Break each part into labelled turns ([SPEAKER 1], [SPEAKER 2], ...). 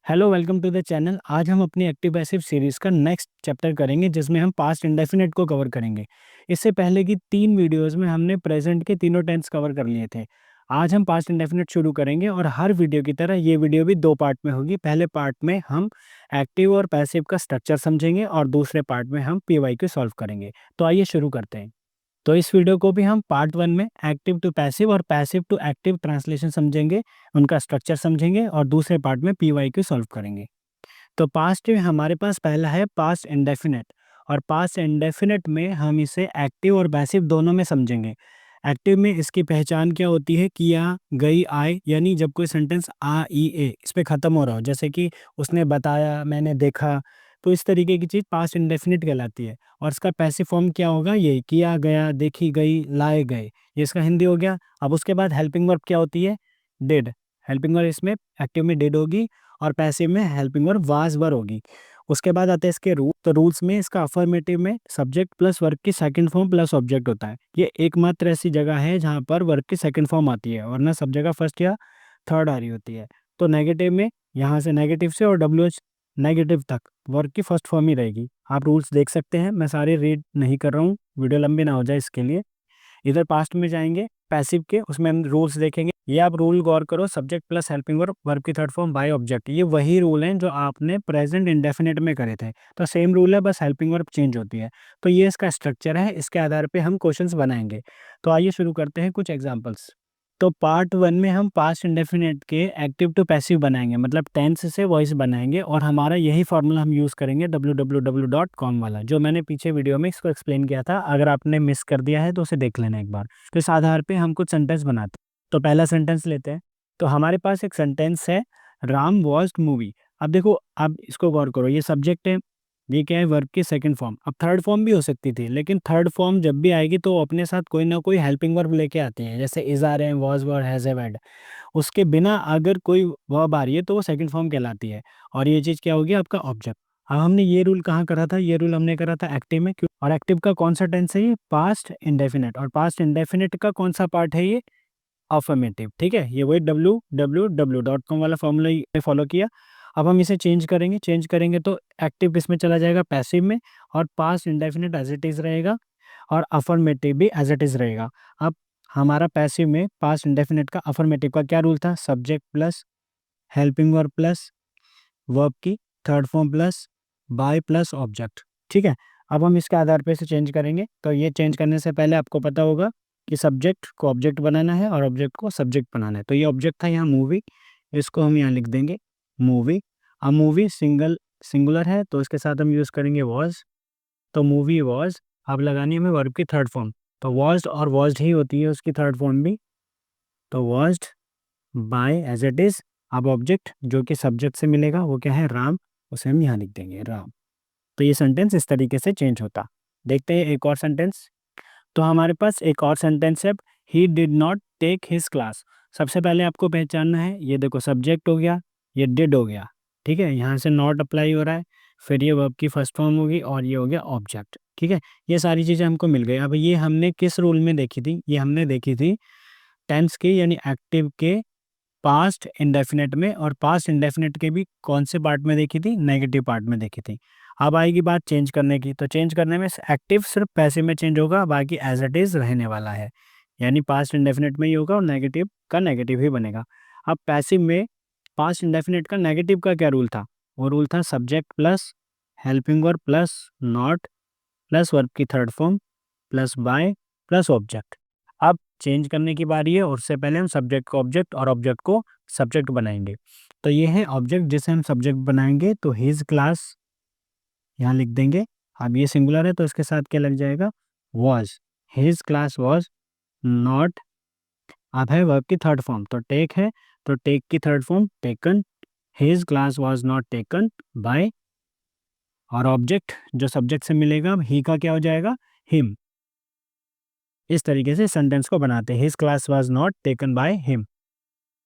[SPEAKER 1] Hello, welcome to the channel. आज हम अपनी एक्टिव पैसिव सीरीज़ का नेक्स्ट चैप्टर करेंगे जिसमें हम पास्ट इंडेफिनिट को कवर करेंगे। इससे पहले की 3 वीडियोस में हमने प्रेजेंट के तीनों टेंस कवर कर लिए थे। आज हम पास्ट इंडेफिनिट शुरू करेंगे और हर वीडियो की तरह ये वीडियो भी 2 पार्ट में होगी। पहले पार्ट में हम एक्टिव और पैसिव का स्ट्रक्चर समझेंगे और दूसरे पार्ट में हम पीवाई को सॉल्व करेंगे। तो आइए शुरू करते हैं। तो इस वीडियो को भी हम पार्ट 1 में एक्टिव टू पैसिव और पैसिव टू एक्टिव ट्रांसलेशन समझेंगे, उनका स्ट्रक्चर समझेंगे और दूसरे पार्ट में पीवाई को सॉल्व करेंगे। तो पास्ट में हमारे पास पहला है पास्ट इंडेफिनिट। और पास्ट इंडेफिनिट में हम इसे एक्टिव और पैसिव दोनों में समझेंगे। एक्टिव में इसकी पहचान क्या होती है? किया, गई, आए, यानी जब कोई सेंटेंस आ ई ए इस पे ख़त्म हो रहा हो, जैसे कि उसने बताया, मैंने देखा, तो इस तरीके की चीज़ पास्ट इंडेफिनिट कहलाती है। और इसका पैसिव फॉर्म क्या होगा? ये किया गया, देखी गई, लाए गए, ये इसका हिंदी हो गया। अब उसके बाद हेल्पिंग वर्ब क्या होती है? डिड। हेल्पिंग वर्ब इसमें एक्टिव में डिड होगी और पैसिव में हेल्पिंग वर्ब वाज वर होगी। उसके बाद आते हैं इसके रूल। तो रूल्स में इसका अफर्मेटिव में सब्जेक्ट प्लस वर्ब की सेकंड फॉर्म प्लस ऑब्जेक्ट होता है। ये एकमात्र ऐसी जगह है जहाँ पर वर्ब की सेकंड फॉर्म आती है, वरना सब जगह फर्स्ट या थर्ड आ रही होती है। तो नेगेटिव में यहाँ से नेगेटिव से और डब्ल्यू एच नेगेटिव तक वर्ब की फर्स्ट फॉर्म ही रहेगी। आप रूल्स देख सकते हैं, मैं सारे रीड नहीं कर रहा हूँ, वीडियो लंबी ना हो जाए इसके लिए। इधर पास्ट में जाएंगे पैसिव के, उसमें हम रूल्स देखेंगे। ये आप रूल गौर करो, subject plus helping verb, verb की थर्ड फॉर्म बाय ऑब्जेक्ट। ये वही रूल हैं जो आपने प्रेजेंट इंडेफिनिट में करे थे। तो सेम रूल है, बस हेल्पिंग वर्ब चेंज होती है। तो ये इसका स्ट्रक्चर है, इसके आधार पे हम क्वेश्चंस बनाएंगे। तो आइए शुरू करते हैं कुछ एग्जांपल्स। तो पार्ट 1 में हम पास्ट इंडेफिनिट के एक्टिव टू पैसिव बनाएंगे, मतलब टेंस से वॉइस बनाएंगे। और हमारा यही फार्मूला हम यूज़ करेंगे www.com वाला, जो मैंने पीछे वीडियो में इसको एक्सप्लेन किया था। अगर आपने मिस कर दिया है तो उसे देख लेना एक बार। तो इस आधार पे हम कुछ सेंटेंस बनाते हैं। तो पहला सेंटेंस लेते हैं। तो हमारे पास एक सेंटेंस है, राम वॉच्ड मूवी। अब देखो, अब इसको गौर करो, ये सब्जेक्ट है, ये क्या है? वर्ब की सेकंड फॉर्म। अब थर्ड फॉर्म भी हो सकती थी, लेकिन थर्ड फॉर्म जब भी आएगी तो अपने साथ कोई ना कोई हेल्पिंग वर्ब लेके आती है, जैसे इज आर है, was were, has have had. उसके बिना अगर कोई वर्ब आ रही है तो वो सेकंड फॉर्म कहलाती है। और ये चीज़ क्या होगी? आपका ऑब्जेक्ट। अब हमने ये रूल कहाँ करा था? ये रूल हमने करा था एक्टिव में। क्यों? और एक्टिव का कौन सा टेंस है? ये पास्ट इंडेफिनिट। और पास्ट इंडेफिनिट का कौन सा पार्ट है? ये अफर्मेटिव। ठीक है, ये वही www.com वाला फॉर्मूला फॉलो किया। अब हम इसे चेंज करेंगे तो एक्टिव किस में चला जाएगा? पैसिव में। और past indefinite as it is रहेगा और अफर्मेटिव भी एज इट इज रहेगा। अब हमारा पैसिव में पास्ट इंडेफिनिट का अफर्मेटिव का क्या रूल था? Subject plus helping verb plus verb की third form plus by plus object. ठीक है, अब हम इसके आधार पे इसे चेंज करेंगे। तो ये चेंज करने से पहले आपको पता होगा कि सब्जेक्ट को ऑब्जेक्ट बनाना है और ऑब्जेक्ट को सब्जेक्ट बनाना है। तो ये ऑब्जेक्ट था यहाँ मूवी, इसको हम यहाँ लिख देंगे मूवी। अब मूवी सिंगुलर है तो इसके साथ हम यूज़ करेंगे वॉज। तो मूवी वॉज। अब लगानी है हमें वर्ब की थर्ड फॉर्म। तो वॉज्ड और वॉज्ड ही होती है उसकी थर्ड फॉर्म भी। तो वॉज्ड बाय एज इट इज। अब ऑब्जेक्ट जो कि सब्जेक्ट से मिलेगा वो क्या है? राम। उसे हम यहाँ लिख देंगे राम। तो ये सेंटेंस इस तरीके से चेंज होता। देखते हैं एक और सेंटेंस। तो हमारे पास एक और सेंटेंस है, he did not take his class. सबसे पहले आपको पहचानना है, ये देखो सब्जेक्ट हो गया, ये डिड हो गया। ठीक है, यहाँ से नॉट अप्लाई हो रहा है, फिर ये वर्ब की फर्स्ट फॉर्म होगी और ये हो गया ऑब्जेक्ट। ठीक है, ये सारी चीज़ें हमको मिल गई। अब ये हमने किस रूल में देखी थी? ये हमने देखी थी टेंस के यानी एक्टिव के पास्ट इंडेफिनेट में। और पास्ट इंडेफिनेट के भी कौन से पार्ट में देखी थी? नेगेटिव पार्ट में देखी थी। अब आएगी बात चेंज करने की। तो चेंज करने में एक्टिव सिर्फ पैसिव में चेंज होगा, बाकी एज इट इज रहने वाला है। यानी पास्ट इंडेफिनेट में ही होगा और नेगेटिव का नेगेटिव ही बनेगा। अब पैसिव में पास्ट इंडेफिनेट का नेगेटिव का क्या रूल था? वो रूल था subject plus helping verb plus not plus verb की third form plus by plus object. अब चेंज करने की बारी है और उससे पहले हम सब्जेक्ट को ऑब्जेक्ट और ऑब्जेक्ट को सब्जेक्ट बनाएंगे। तो ये है ऑब्जेक्ट जिसे हम सब्जेक्ट बनाएंगे। तो हिज क्लास यहाँ लिख देंगे। अब ये सिंगुलर है तो इसके साथ क्या लग जाएगा? Was. His class was not. अब है वर्ब की थर्ड फॉर्म, तो टेक है, तो टेक की third form taken. His class was not taken by. और ऑब्जेक्ट जो सब्जेक्ट से मिलेगा, ही का क्या हो जाएगा? हिम। इस तरीके से सेंटेंस को बनाते हैं, his class was not taken by him.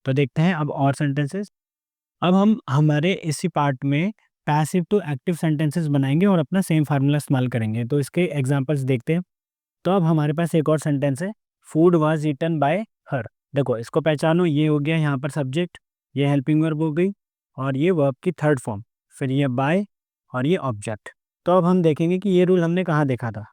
[SPEAKER 1] तो देखते हैं अब और सेंटेंसेस। अब हम हमारे इसी पार्ट में पैसिव टू एक्टिव सेंटेंसेस बनाएंगे और अपना सेम फार्मूला इस्तेमाल करेंगे। तो इसके एग्जांपल्स देखते हैं। तो अब हमारे पास एक और सेंटेंस है, food was eaten by her. देखो इसको पहचानो, ये हो गया यहाँ पर सब्जेक्ट, ये हेल्पिंग वर्ब हो गई और ये वर्ब की थर्ड फॉर्म, फिर ये बाय और ये ऑब्जेक्ट। तो अब हम देखेंगे कि ये रूल हमने कहाँ देखा था।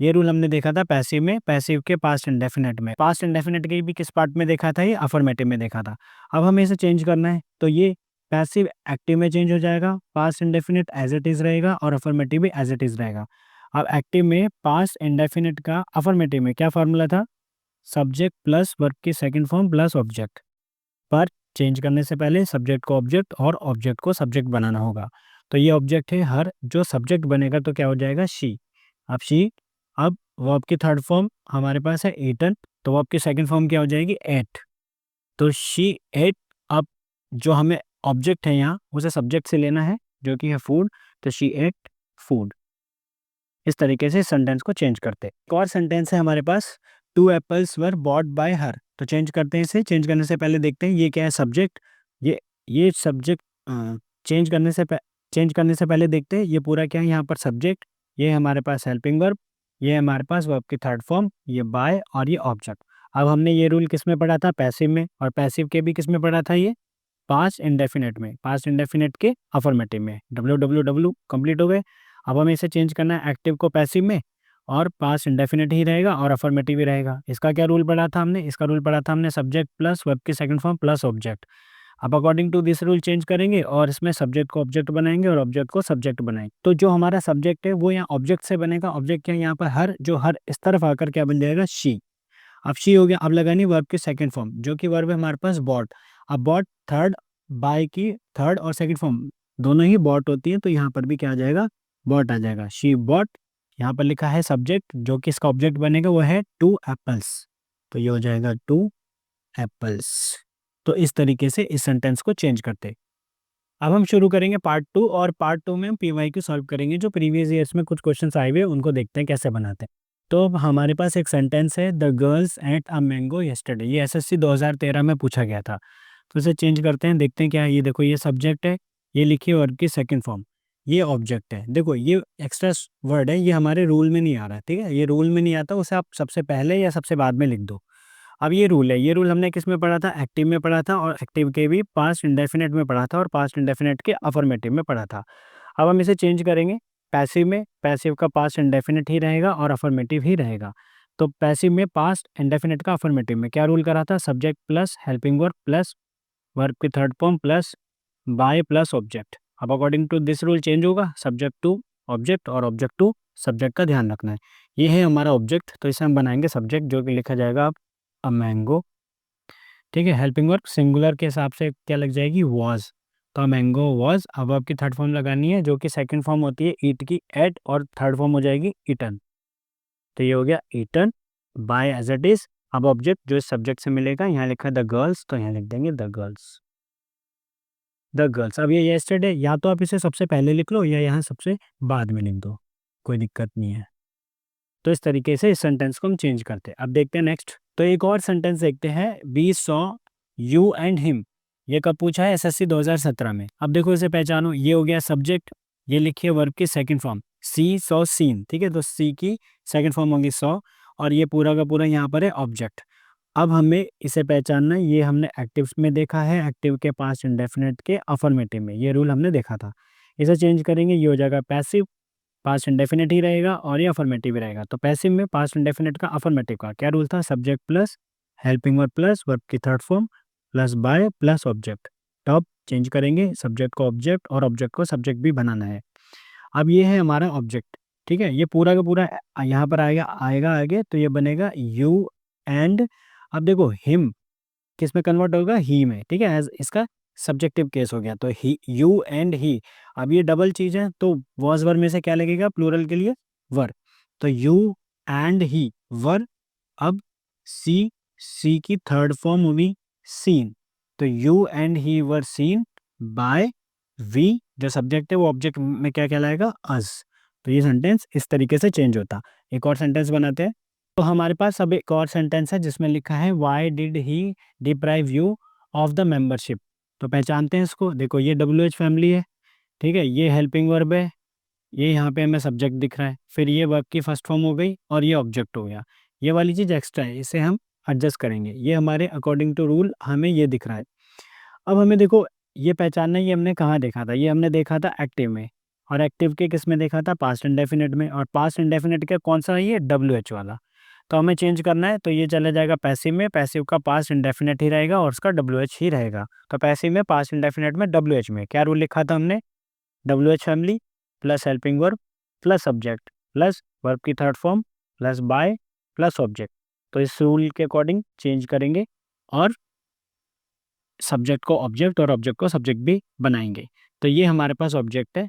[SPEAKER 1] ये रूल हमने देखा था पैसिव में, पैसिव के पास्ट इंडेफिनिट में। पास्ट इंडेफिनिट के भी किस पार्ट में देखा था, ये अफर्मेटिव में देखा था। अब हमें इसे चेंज करना है, तो ये पैसिव एक्टिव में चेंज हो जाएगा, past indefinite as it is रहेगा और अफर्मेटिव भी एज इट इज़ रहेगा। अब एक्टिव में पास्ट इंडेफिनिट का अफर्मेटिव में क्या फार्मूला था, सब्जेक्ट प्लस वर्ब की सेकंड फॉर्म प्लस ऑब्जेक्ट। पर चेंज करने से पहले सब्जेक्ट को ऑब्जेक्ट और ऑब्जेक्ट को सब्जेक्ट बनाना होगा। तो ये ऑब्जेक्ट है हर, जो सब्जेक्ट बनेगा तो क्या हो जाएगा, शी। अब शी, अब वर्ब की थर्ड फॉर्म हमारे पास है ईटन, तो वर्ब की सेकंड फॉर्म क्या हो जाएगी, एट। तो शी एट। अब जो हमें ऑब्जेक्ट है यहाँ उसे सब्जेक्ट से लेना है जो कि है फूड, तो शी एट फूड। इस तरीके से सेंटेंस को चेंज करते हैं। एक और सेंटेंस है हमारे पास, 2 एप्पल्स वर बॉट बाय हर। तो चेंज करते हैं इसे। चेंज करने से पहले देखते हैं ये क्या है, सब्जेक्ट। ये सब्जेक्ट चेंज करने से चेंज करने से पहले देखते हैं ये पूरा क्या है, यहाँ पर सब्जेक्ट, ये हमारे पास हेल्पिंग वर्ब, ये हमारे पास वर्ब की थर्ड फॉर्म, ये बाय और ये ऑब्जेक्ट। अब हमने ये रूल किस में पढ़ा था, पैसिव में, और पैसिव के भी किस में पढ़ा था, ये पास्ट इंडेफिनिट में, पास्ट इंडेफिनिट के अफर्मेटिव में। WWW कंप्लीट हो गए। अब हमें इसे चेंज करना है एक्टिव को पैसिव में, और पास्ट इंडेफिनिट ही रहेगा और अफर्मेटिव ही रहेगा। इसका क्या रूल पढ़ा था हमने, इसका रूल पढ़ा था हमने सब्जेक्ट प्लस वर्ब की सेकंड फॉर्म प्लस ऑब्जेक्ट। अब according to this rule change करेंगे और इसमें सब्जेक्ट को ऑब्जेक्ट बनाएंगे और ऑब्जेक्ट को सब्जेक्ट बनाएंगे। तो जो हमारा सब्जेक्ट है वो यहाँ ऑब्जेक्ट से बनेगा। ऑब्जेक्ट क्या है यहाँ पर, हर, जो हर इस तरफ आकर क्या बन जाएगा, शी। अब शी हो गया। अब लगानी वर्ब की सेकंड फॉर्म, जो कि वर्ब है हमारे पास बॉट। अब बॉट थर्ड, बाय की थर्ड और सेकंड फॉर्म दोनों ही बॉट होती है, तो यहाँ पर भी क्या आ जाएगा, बॉट आ जाएगा, शी बॉट। यहाँ पर लिखा है सब्जेक्ट, जो कि इसका ऑब्जेक्ट बनेगा वो है 2 एप्पल्स, तो ये हो जाएगा 2 एप्पल्स। तो इस तरीके से इस सेंटेंस को चेंज करते। अब हम शुरू करेंगे पार्ट 2, और पार्ट 2 में हम PYQ सॉल्व करेंगे। जो प्रीवियस ईयर्स में कुछ क्वेश्चंस आए हुए हैं उनको देखते हैं कैसे बनाते हैं। तो अब हमारे पास एक सेंटेंस है, the girls at a mango yesterday. ये SSC 2013 में पूछा गया था। तो इसे चेंज करते हैं, देखते हैं क्या है। ये देखो, ये सब्जेक्ट है, ये लिखिए वर्ब की सेकंड फॉर्म, ये ऑब्जेक्ट है। देखो ये एक्स्ट्रा वर्ड है, ये हमारे रूल में नहीं आ रहा है, ठीक है, ये रूल में नहीं आता, उसे आप सबसे पहले या सबसे बाद में लिख दो। अब ये रूल है, ये रूल हमने किस में पढ़ा था, एक्टिव में पढ़ा था, और एक्टिव के भी पास्ट इंडेफिनिट में पढ़ा था, और पास्ट इंडेफिनिट के अफर्मेटिव में पढ़ा था। अब हम इसे चेंज करेंगे पैसिव में। पैसिव का पास्ट इंडेफिनिट ही रहेगा और अफर्मेटिव ही रहेगा। तो पैसिव में पास्ट इंडेफिनिट का अफर्मेटिव में क्या रूल करा था, subject plus helping verb plus verb की third form plus by plus object. अब according to this rule change होगा, सब्जेक्ट टू ऑब्जेक्ट और ऑब्जेक्ट टू सब्जेक्ट का ध्यान रखना है। ये है हमारा ऑब्जेक्ट, तो इसे हम बनाएंगे सब्जेक्ट, जो कि लिखा जाएगा अब अ मैंगो। ठीक है, हेल्पिंग वर्ब सिंगुलर के हिसाब से क्या लग जाएगी, वॉज। तो मैंगो वॉज। अब वर्ब की थर्ड फॉर्म लगानी है, जो कि सेकंड फॉर्म होती है ईट की, एट, और थर्ड फॉर्म हो जाएगी ईटन। तो ये हो गया eaten by as it is. अब ऑब्जेक्ट जो इस सब्जेक्ट से मिलेगा, यहाँ लिखा है द गर्ल्स, तो यहाँ लिख देंगे द गर्ल्स, द गर्ल्स। अब ये येस्टरडे, या तो आप इसे सबसे पहले लिख लो या यहाँ सबसे बाद में लिख दो, कोई दिक्कत नहीं है। तो इस तरीके से इस सेंटेंस को हम चेंज करते हैं। अब देखते हैं नेक्स्ट। तो एक और सेंटेंस देखते हैं, we saw you and him. ये कब पूछा है, SSC 2017 में। अब देखो इसे पहचानो, ये हो गया सब्जेक्ट, ये लिखिए वर्ब की सेकंड फॉर्म, सी सॉ सीन। ठीक है, तो सी की सेकंड फॉर्म होगी सॉ, और ये पूरा का पूरा यहाँ पर है ऑब्जेक्ट। अब हमें इसे पहचानना है, ये हमने एक्टिव में देखा है, एक्टिव के पास्ट इंडेफिनिट के अफर्मेटिव में, ये रूल हमने देखा था। इसे चेंज करेंगे, ये हो जाएगा पैसिव, पास्ट इंडेफिनिट ही रहेगा और ये अफर्मेटिव ही रहेगा। तो पैसिव में पास्ट इंडेफिनिट का अफर्मेटिव का क्या रूल था, subject plus helping verb plus verb की third form plus by plus object. तो अब चेंज करेंगे, सब्जेक्ट को ऑब्जेक्ट और ऑब्जेक्ट को सब्जेक्ट भी बनाना है। अब ये है हमारा ऑब्जेक्ट, ठीक है, ये पूरा का पूरा यहाँ पर आएगा आएगा आगे, तो ये बनेगा यू एंड। अब देखो हिम किस में कन्वर्ट होगा, ही में, ठीक है, एज इसका सब्जेक्टिव केस हो गया, तो ही, यू एंड ही। अब ये डबल चीज है, तो वॉज वर में से क्या लगेगा प्लूरल के लिए, वर। तो यू एंड ही वर। अब सी, सी की थर्ड फॉर्म हुई सीन, तो you and he were seen by we. जो सब्जेक्ट है वो ऑब्जेक्ट में क्या कहलाएगा, अस। तो ये सेंटेंस इस तरीके से चेंज होता। एक और सेंटेंस बनाते हैं। तो हमारे पास अब एक और सेंटेंस है जिसमें लिखा है, why did he deprive you of the membership. तो पहचानते हैं इसको, देखो ये WH फैमिली है, ठीक है, ये हेल्पिंग वर्ब है, ये यहाँ पे हमें सब्जेक्ट दिख रहा है, फिर ये वर्ब की फर्स्ट फॉर्म हो गई और ये ऑब्जेक्ट हो गया। ये वाली चीज़ एक्स्ट्रा है, इसे हम एडजस्ट करेंगे, ये हमारे अकॉर्डिंग टू रूल हमें ये दिख रहा है। अब हमें देखो ये पहचानना, ये हमने कहाँ देखा था, ये हमने देखा था एक्टिव में, और एक्टिव के किस में देखा था, पास्ट इंडेफिनिट में, और पास्ट इंडेफिनिट का कौन सा है, ये WH वाला। तो हमें चेंज करना है, तो ये चला जाएगा पैसिव में, पैसिव का पास्ट इंडेफिनिट ही रहेगा और उसका WH ही रहेगा। तो पैसिव में, पास्ट इंडेफिनिट में, WH में क्या रूल लिखा था हमने, WH family plus helping verb plus subject plus verb की third form plus by plus object. तो इस रूल के अकॉर्डिंग चेंज करेंगे और सब्जेक्ट को ऑब्जेक्ट और ऑब्जेक्ट को सब्जेक्ट भी बनाएंगे। तो ये हमारे पास ऑब्जेक्ट है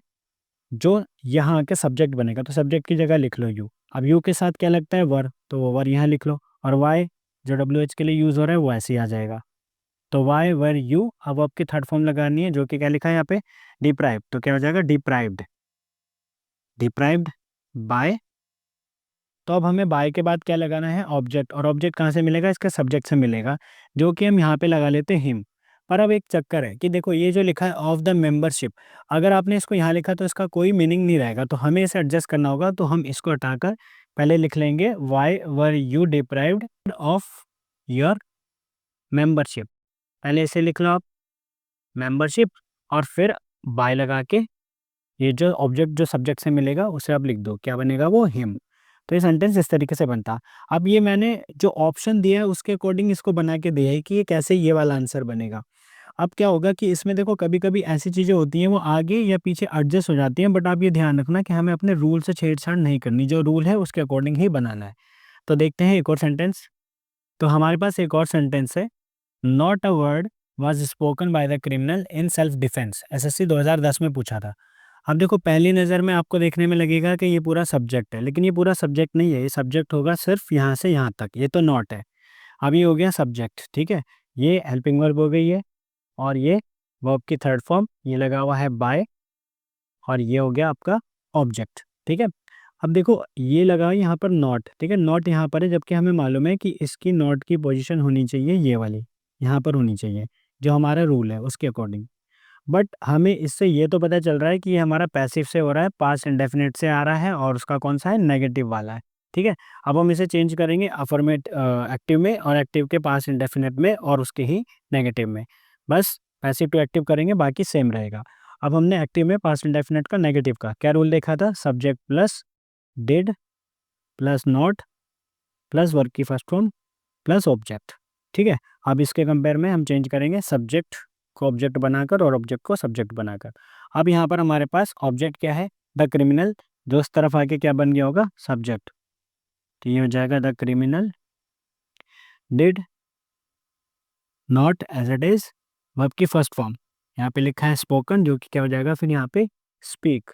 [SPEAKER 1] जो यहाँ आके सब्जेक्ट बनेगा, तो सब्जेक्ट की जगह लिख लो यू। अब यू के साथ क्या लगता है, वर, तो वो वर यहाँ लिख लो, और वाई जो WH के लिए यूज़ हो रहा है वो ऐसे ही आ जाएगा। तो वाई वर यू, अब आपकी थर्ड फॉर्म लगानी है जो कि क्या लिखा है यहाँ पे, डिप्राइव्ड, तो क्या हो जाएगा, डिप्राइव्ड, डिप्राइव्ड बाय। तो अब हमें बाय के बाद क्या लगाना है, ऑब्जेक्ट, और ऑब्जेक्ट कहाँ से मिलेगा, इसके सब्जेक्ट से मिलेगा, जो कि हम यहाँ पे लगा लेते हैं हिम। पर अब एक चक्कर है कि देखो ये जो लिखा है ऑफ द मेंबरशिप, अगर आपने इसको यहाँ लिखा तो इसका कोई मीनिंग नहीं रहेगा, तो हमें इसे एडजस्ट करना होगा। तो हम इसको हटाकर पहले लिख लेंगे why were you deprived of your membership, पहले इसे लिख लो आप, मेंबरशिप, और फिर बाय लगा के ये जो ऑब्जेक्ट जो सब्जेक्ट से मिलेगा उसे आप लिख दो, क्या बनेगा वो, हिम। तो ये सेंटेंस इस तरीके से बनता। अब ये मैंने जो ऑप्शन दिया है उसके अकॉर्डिंग इसको बना के दिया है कि ये कैसे ये वाला आंसर बनेगा। अब क्या होगा कि इसमें देखो कभी कभी ऐसी चीज़ें होती हैं वो आगे या पीछे एडजस्ट हो जाती हैं, बट आप ये ध्यान रखना कि हमें अपने रूल से छेड़छाड़ नहीं करनी, जो रूल है उसके अकॉर्डिंग ही बनाना है। तो देखते हैं एक और सेंटेंस। तो हमारे पास एक और सेंटेंस है, not a word was spoken by the criminal in self defence, SSC 2010 में पूछा था। अब देखो पहली नज़र में आपको देखने में लगेगा कि ये पूरा सब्जेक्ट है, लेकिन ये पूरा सब्जेक्ट नहीं है, ये सब्जेक्ट होगा सिर्फ यहाँ से यहाँ तक, ये तो नॉट है। अब ये हो गया सब्जेक्ट, ठीक है, ये हेल्पिंग वर्ब हो गई है, और ये वर्ब की थर्ड फॉर्म ये लगा हुआ है बाय, और ये हो गया आपका ऑब्जेक्ट, ठीक है। अब देखो ये लगा है यहाँ पर नॉट, ठीक है, नॉट यहाँ पर है, जबकि हमें मालूम है कि इसकी नॉट की पोजीशन होनी चाहिए ये वाली, यहाँ पर होनी चाहिए, जो हमारा रूल है उसके अकॉर्डिंग। बट हमें इससे ये तो पता चल रहा है कि ये हमारा पैसिव से हो रहा है, पास्ट इंडेफिनिट से आ रहा है, और उसका कौन सा है, नेगेटिव वाला है, ठीक है। अब हम इसे चेंज करेंगे अफर्मेट एक्टिव में, और एक्टिव के पास्ट इंडेफिनिट में, और उसके ही नेगेटिव में, बस पैसिव टू एक्टिव करेंगे, बाकी सेम रहेगा। अब हमने एक्टिव में पास्ट इंडेफिनिट का नेगेटिव का क्या रूल देखा था, subject plus did plus not plus verb की फर्स्ट फॉर्म प्लस ऑब्जेक्ट, ठीक है। अब इसके कंपेयर में हम चेंज करेंगे सब्जेक्ट को ऑब्जेक्ट बनाकर और ऑब्जेक्ट को सब्जेक्ट बनाकर। अब यहाँ पर हमारे पास ऑब्जेक्ट क्या है, द क्रिमिनल, जो उस तरफ आके क्या बन गया होगा, सब्जेक्ट, तो ये हो जाएगा the criminal did not as it is verb की फर्स्ट फॉर्म, यहाँ पे लिखा है स्पोकन, जो कि क्या हो जाएगा फिर यहाँ पे स्पीक,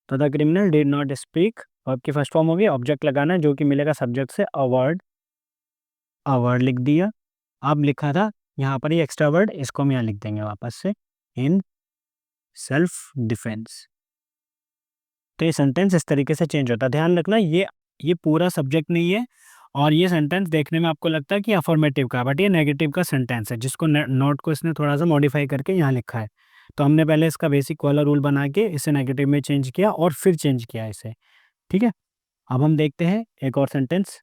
[SPEAKER 1] तो the criminal did not speak, verb की फर्स्ट फॉर्म होगी, ऑब्जेक्ट लगाना है जो कि मिलेगा सब्जेक्ट से, अवर्ड लिख दिया। अब लिखा था यहाँ पर ये एक्स्ट्रा वर्ड, इसको हम यहाँ लिख देंगे वापस से, इन सेल्फ डिफेंस। तो ये सेंटेंस इस तरीके से चेंज होता है, ध्यान रखना ये पूरा सब्जेक्ट नहीं है, और ये सेंटेंस देखने में आपको लगता है कि अफर्मेटिव का, बट ये नेगेटिव का सेंटेंस है, जिसको नोट को इसने थोड़ा सा मॉडिफाई करके यहाँ लिखा है। तो हमने पहले इसका बेसिक वाला रूल बना के इसे नेगेटिव में चेंज किया और फिर चेंज किया इसे, ठीक है। अब हम देखते हैं एक और सेंटेंस।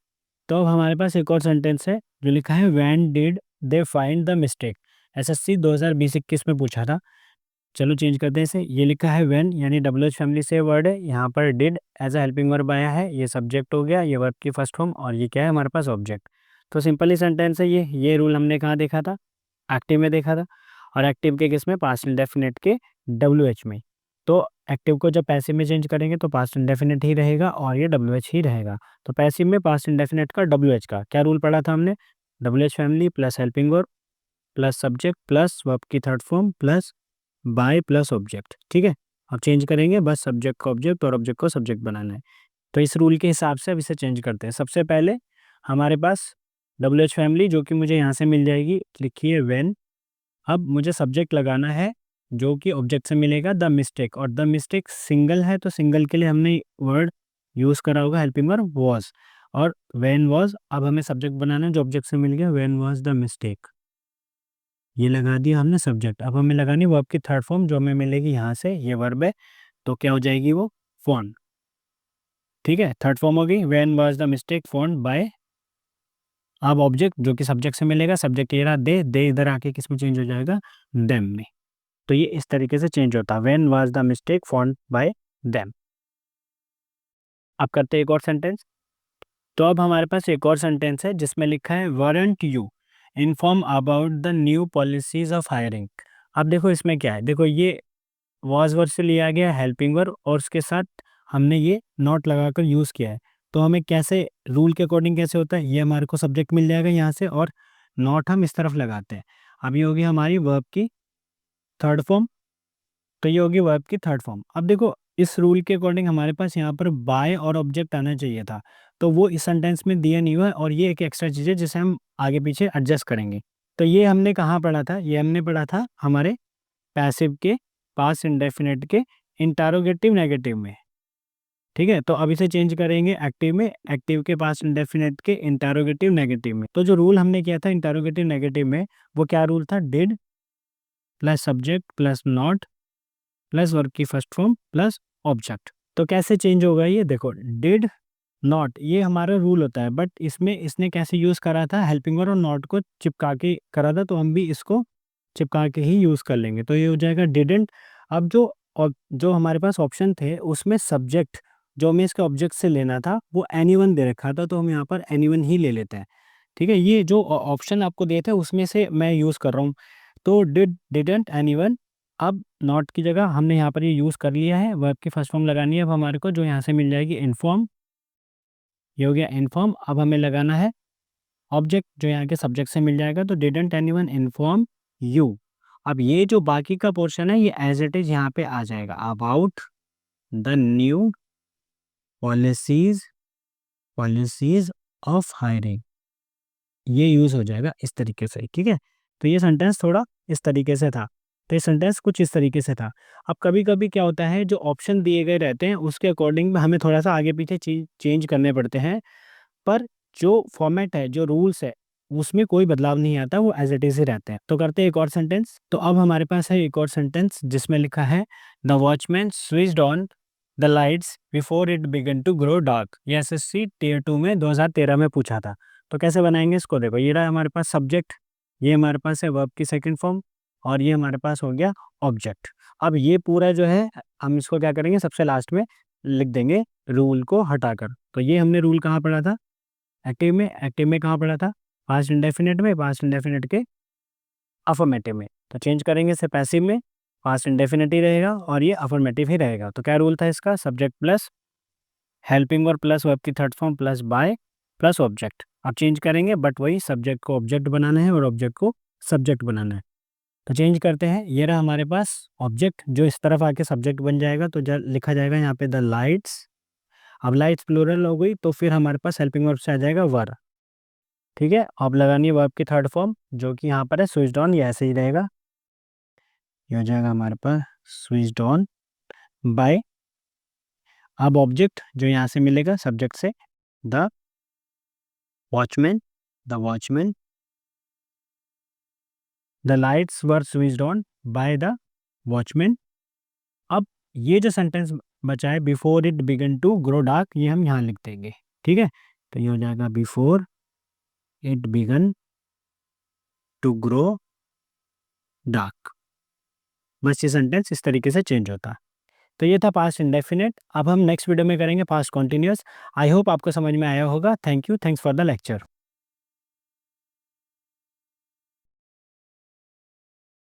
[SPEAKER 1] तो अब हमारे पास एक और सेंटेंस है जो लिखा है when did they find the mistake, SSC 2020-21 में पूछा था। चलो चेंज करते हैं इसे, ये लिखा है व्हेन, यानी WH फैमिली से वर्ड है, यहाँ पर did as a helping verb आया है, ये सब्जेक्ट हो गया, ये वर्ब की फर्स्ट फॉर्म, और ये क्या है हमारे पास ऑब्जेक्ट। तो सिंपल ही सेंटेंस है ये रूल हमने कहाँ देखा था, एक्टिव में देखा था, और एक्टिव के किस में, पास्ट इंडेफिनिट के WH में। तो एक्टिव को जब पैसिव में चेंज करेंगे तो पास्ट इंडेफिनिट ही रहेगा और ये WH ही रहेगा। तो पैसिव में पास्ट इंडेफिनिट का WH का क्या रूल पढ़ा था हमने, WH family plus helping verb plus subject plus verb की third form plus by plus object, ठीक है। अब चेंज करेंगे, बस सब्जेक्ट को ऑब्जेक्ट और ऑब्जेक्ट को सब्जेक्ट बनाना है। तो इस रूल के हिसाब से अब इसे चेंज करते हैं। सबसे पहले हमारे पास WH फैमिली जो कि मुझे यहाँ से मिल जाएगी, लिखिए व्हेन। अब मुझे सब्जेक्ट लगाना है जो कि ऑब्जेक्ट से मिलेगा, द मिस्टेक, और द मिस्टेक सिंगल है तो सिंगल के लिए हमने वर्ड यूज़ करा होगा हेल्पिंग वर्ब वॉज, और व्हेन वॉज, अब हमें सब्जेक्ट बनाना है जो ऑब्जेक्ट से मिल गया, व्हेन वॉज द मिस्टेक, ये लगा दिया हमने सब्जेक्ट। अब हमें लगानी वर्ब की थर्ड फॉर्म जो हमें मिलेगी यहाँ से, ये वर्ब है, तो क्या हो जाएगी वो, फोन, ठीक है। थर्ड फॉर्म होगी when was the mistake phone by. अब ऑब्जेक्ट जो कि सब्जेक्ट से मिलेगा, सब्जेक्ट ये रहा दे इधर आके किस में चेंज हो जाएगा, देम में, तो ये इस तरीके से चेंज होता है, when was the mistake found by them. अब करते हैं एक और सेंटेंस। तो अब हमारे पास एक और सेंटेंस है जिसमें लिखा है weren't you inform about the new policies of hiring. अब देखो इसमें क्या है, देखो ये वॉज वर्ड से लिया गया हेल्पिंग वर्ब और उसके साथ हमने ये नॉट लगाकर यूज़ किया है। तो हमें कैसे रूल के अकॉर्डिंग कैसे होता है, ये हमारे को सब्जेक्ट मिल जाएगा यहाँ से और नॉट हम इस तरफ लगाते हैं। अब ये होगी हमारी वर्ब की थर्ड फॉर्म, तो ये होगी वर्ब की थर्ड फॉर्म। अब देखो इस रूल के अकॉर्डिंग हमारे पास यहाँ पर बाय और ऑब्जेक्ट आना चाहिए था, तो वो इस सेंटेंस में दिया नहीं हुआ है और ये एक एक्स्ट्रा चीज़ है जिसे हम आगे पीछे एडजस्ट करेंगे। तो ये हमने कहाँ पढ़ा था, ये हमने पढ़ा था हमारे पैसिव के पास्ट इंडेफिनिट के इंटरोगेटिव नेगेटिव में। ठीक है, तो अब इसे चेंज करेंगे एक्टिव में, एक्टिव के पास्ट इंडेफिनिट के इंटरोगेटिव नेगेटिव में। तो जो रूल हमने किया था इंटरोगेटिव नेगेटिव में, वो क्या रूल था, did plus subject plus not plus verb की फर्स्ट फॉर्म प्लस ऑब्जेक्ट। तो कैसे चेंज होगा ये देखो, डिड नॉट ये हमारा रूल होता है, बट इसमें इसने कैसे यूज़ करा था, हेल्पिंग वर्ब और नॉट को चिपका के करा था, तो हम भी इसको चिपका के ही यूज़ कर लेंगे। तो ये हो जाएगा डिडंट। अब जो हमारे पास ऑप्शन थे उसमें सब्जेक्ट जो हमें इसके ऑब्जेक्ट से लेना था वो एनीवन दे रखा था, तो हम यहाँ पर एनीवन ही ले लेते हैं। ठीक है, ये जो ऑप्शन आपको दिए थे उसमें से मैं यूज़ कर रहा हूँ। तो डिडंट एनीवन, अब नॉट की जगह हमने यहाँ पर ये यूज़ कर लिया है, वर्ब की फर्स्ट फॉर्म लगानी है अब हमारे को, जो यहाँ से मिल जाएगी इन्फॉर्म। ये हो गया इन्फॉर्म। अब हमें लगाना है ऑब्जेक्ट जो यहाँ के सब्जेक्ट से मिल जाएगा, तो डिडंट एनीवन इन्फॉर्म यू। अब ये जो बाकी का पोर्शन है ये एज इट इज यहाँ पे आ जाएगा, about the new policies policies of hiring, ये यूज़ हो जाएगा इस तरीके से। ठीक है, तो ये सेंटेंस थोड़ा इस तरीके से था, तो ये सेंटेंस कुछ इस तरीके से था। अब कभी कभी क्या होता है, जो ऑप्शन दिए गए रहते हैं उसके अकॉर्डिंग में हमें थोड़ा सा आगे पीछे चेंज करने पड़ते हैं, पर जो फॉर्मेट है, जो रूल्स है, उसमें कोई बदलाव नहीं आता, वो एज इट इज ही रहते हैं। तो करते हैं एक और सेंटेंस। तो अब हमारे पास है एक और सेंटेंस जिसमें लिखा है the watchman switched on the lights before it began to grow dark. ये एसएससी टियर 2 में 2013 में पूछा था। तो कैसे बनाएंगे इसको, देखो ये रहा हमारे पास सब्जेक्ट, ये हमारे पास है वर्ब की सेकंड फॉर्म और ये हमारे पास हो गया ऑब्जेक्ट। अब ये पूरा जो है हम इसको क्या करेंगे, सबसे लास्ट में लिख देंगे रूल को हटाकर। तो ये हमने रूल कहाँ पढ़ा था, एक्टिव में। एक्टिव में कहाँ पढ़ा था, पास्ट इंडेफिनिट में, पास्ट इंडेफिनिट के अफर्मेटिव में। तो चेंज करेंगे इसे पैसिव में, पास्ट इंडेफिनिट ही रहेगा और ये अफर्मेटिव ही रहेगा। तो क्या रूल था इसका, subject plus helping verb plus verb की third form plus by plus object. अब चेंज करेंगे बट वही सब्जेक्ट को ऑब्जेक्ट बनाना है और ऑब्जेक्ट को सब्जेक्ट बनाना है। तो चेंज करते हैं, ये रहा हमारे पास ऑब्जेक्ट जो इस तरफ आके सब्जेक्ट बन जाएगा, तो लिखा जाएगा यहाँ पे द लाइट्स। अब लाइट्स प्लूरल हो गई तो फिर हमारे पास हेल्पिंग वर्ब से आ जाएगा वर। ठीक है, अब लगानी है वर्ब की थर्ड फॉर्म जो कि यहाँ पर है स्विच्ड ऑन, ये ऐसे ही रहेगा, ये हो जाएगा हमारे पास स्विच्ड ऑन बाय। अब ऑब्जेक्ट जो यहाँ से मिलेगा सब्जेक्ट से, the watchman, the watchman, the lights were switched on by the watchman. अब ये जो सेंटेंस बचा है before it began to grow dark, ये हम यहाँ लिख देंगे। ठीक है, तो ये हो जाएगा before it began to grow dark. बस ये सेंटेंस इस तरीके से चेंज होता है। तो ये था पास्ट इंडेफिनिट। अब हम नेक्स्ट वीडियो में करेंगे पास्ट कॉन्टिन्यूअस। आई होप आपको समझ में आया होगा। Thank you, thanks for the lecture.